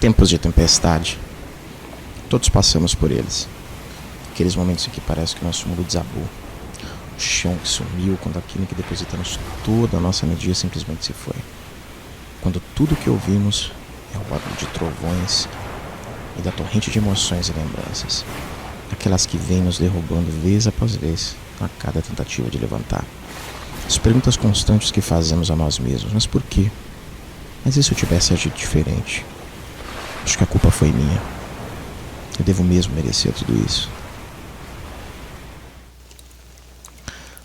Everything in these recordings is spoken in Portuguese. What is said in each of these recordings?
Tempos de tempestade. Todos passamos por eles. Aqueles momentos em que parece que nosso mundo desabou. O chão que sumiu quando aquilo em que depositamos toda a nossa energia simplesmente se foi. Quando tudo que ouvimos é o barulho de trovões e da torrente de emoções e lembranças. Aquelas que vêm nos derrubando vez após vez a cada tentativa de levantar. As perguntas constantes que fazemos a nós mesmos. Mas por quê? Mas e se eu tivesse agido diferente? Acho que a culpa foi minha. Eu devo mesmo merecer tudo isso.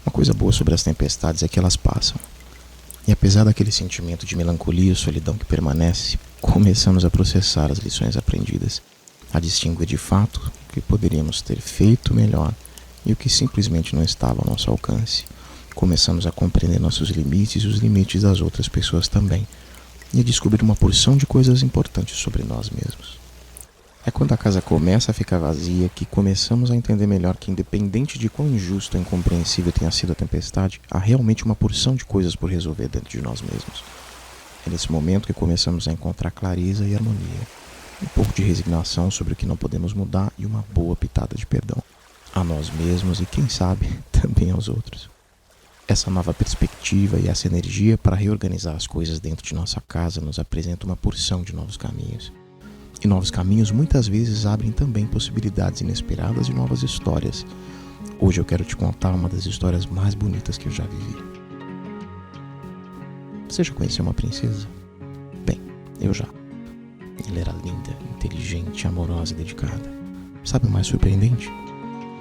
Uma coisa boa sobre as tempestades é que elas passam. E apesar daquele sentimento de melancolia e solidão que permanece, começamos a processar as lições aprendidas, a distinguir de fato o que poderíamos ter feito melhor e o que simplesmente não estava ao nosso alcance. Começamos a compreender nossos limites e os limites das outras pessoas também, e a descobrir uma porção de coisas importantes sobre nós mesmos. É quando a casa começa a ficar vazia que começamos a entender melhor que, independente de quão injusto ou incompreensível tenha sido a tempestade, há realmente uma porção de coisas por resolver dentro de nós mesmos. É nesse momento que começamos a encontrar clareza e harmonia, um pouco de resignação sobre o que não podemos mudar e uma boa pitada de perdão a nós mesmos e, quem sabe, também aos outros. Essa nova perspectiva e essa energia para reorganizar as coisas dentro de nossa casa nos apresenta uma porção de novos caminhos. E novos caminhos muitas vezes abrem também possibilidades inesperadas de novas histórias. Hoje eu quero te contar uma das histórias mais bonitas que eu já vivi. Você já conheceu uma princesa? Bem, eu já. Ela era linda, inteligente, amorosa e dedicada. Sabe o mais surpreendente?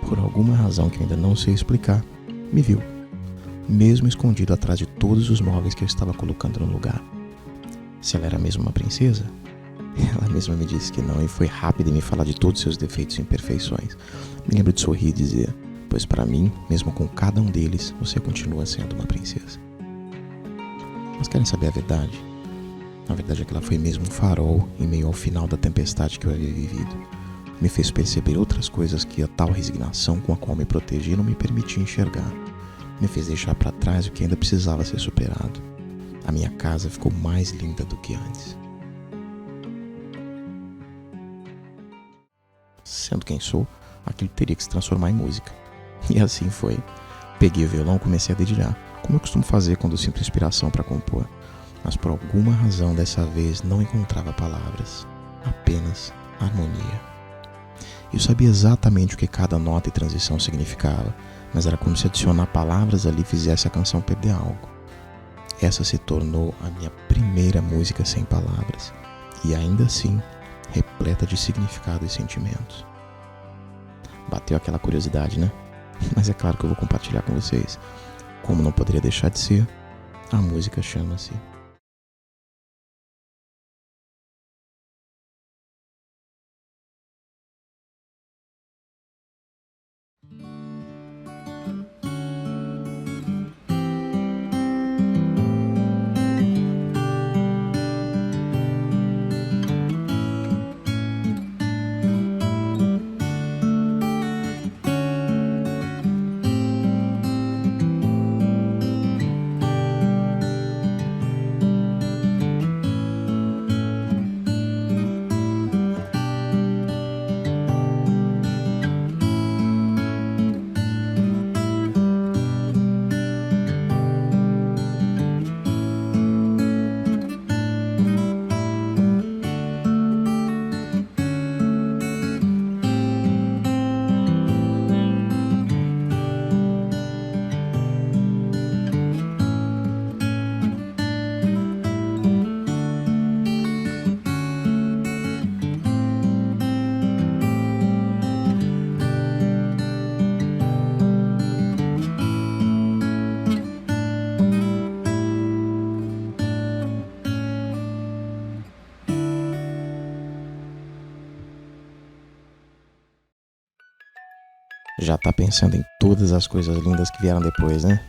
Por alguma razão que eu ainda não sei explicar, me viu, mesmo escondido atrás de todos os móveis que eu estava colocando no lugar. Se ela era mesmo uma princesa? Ela mesma me disse que não e foi rápida em me falar de todos seus defeitos e imperfeições. Me lembro de sorrir e dizer, pois para mim, mesmo com cada um deles, você continua sendo uma princesa. Mas querem saber a verdade? A verdade é que ela foi mesmo um farol em meio ao final da tempestade que eu havia vivido. Me fez perceber outras coisas que a tal resignação com a qual me protegi não me permitia enxergar. Me fez deixar para trás o que ainda precisava ser superado. A minha casa ficou mais linda do que antes. Sendo quem sou, aquilo teria que se transformar em música. E assim foi. Peguei o violão e comecei a dedilhar, como eu costumo fazer quando sinto inspiração para compor. Mas por alguma razão dessa vez não encontrava palavras, apenas harmonia. Eu sabia exatamente o que cada nota e transição significava, mas era como se adicionar palavras ali fizesse a canção perder algo. Essa se tornou a minha primeira música sem palavras, e ainda assim, repleta de significado e sentimentos. Bateu aquela curiosidade, né? Mas é claro que eu vou compartilhar com vocês. Como não poderia deixar de ser, a música chama-se Já tá pensando em todas as coisas lindas que vieram depois, né?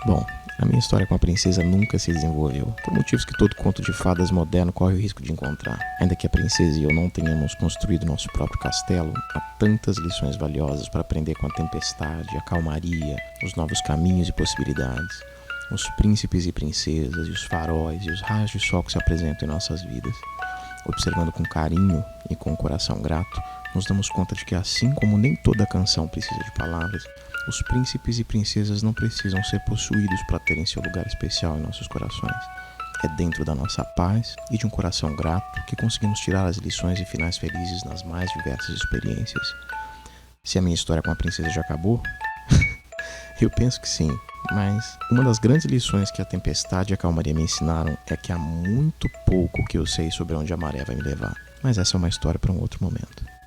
Bom, a minha história com a princesa nunca se desenvolveu, por motivos que todo conto de fadas moderno corre o risco de encontrar. Ainda que a princesa e eu não tenhamos construído nosso próprio castelo, há tantas lições valiosas para aprender com a tempestade, a calmaria, os novos caminhos e possibilidades, os príncipes e princesas, e os faróis e os raios de sol que se apresentam em nossas vidas. Observando com carinho e com o coração grato, nos damos conta de que, assim como nem toda canção precisa de palavras, os príncipes e princesas não precisam ser possuídos para terem seu lugar especial em nossos corações. É dentro da nossa paz e de um coração grato que conseguimos tirar as lições e finais felizes nas mais diversas experiências. Se a minha história com a princesa já acabou, eu penso que sim, mas uma das grandes lições que a tempestade e a calmaria me ensinaram é que há muito pouco que eu sei sobre onde a maré vai me levar. Mas essa é uma história para um outro momento.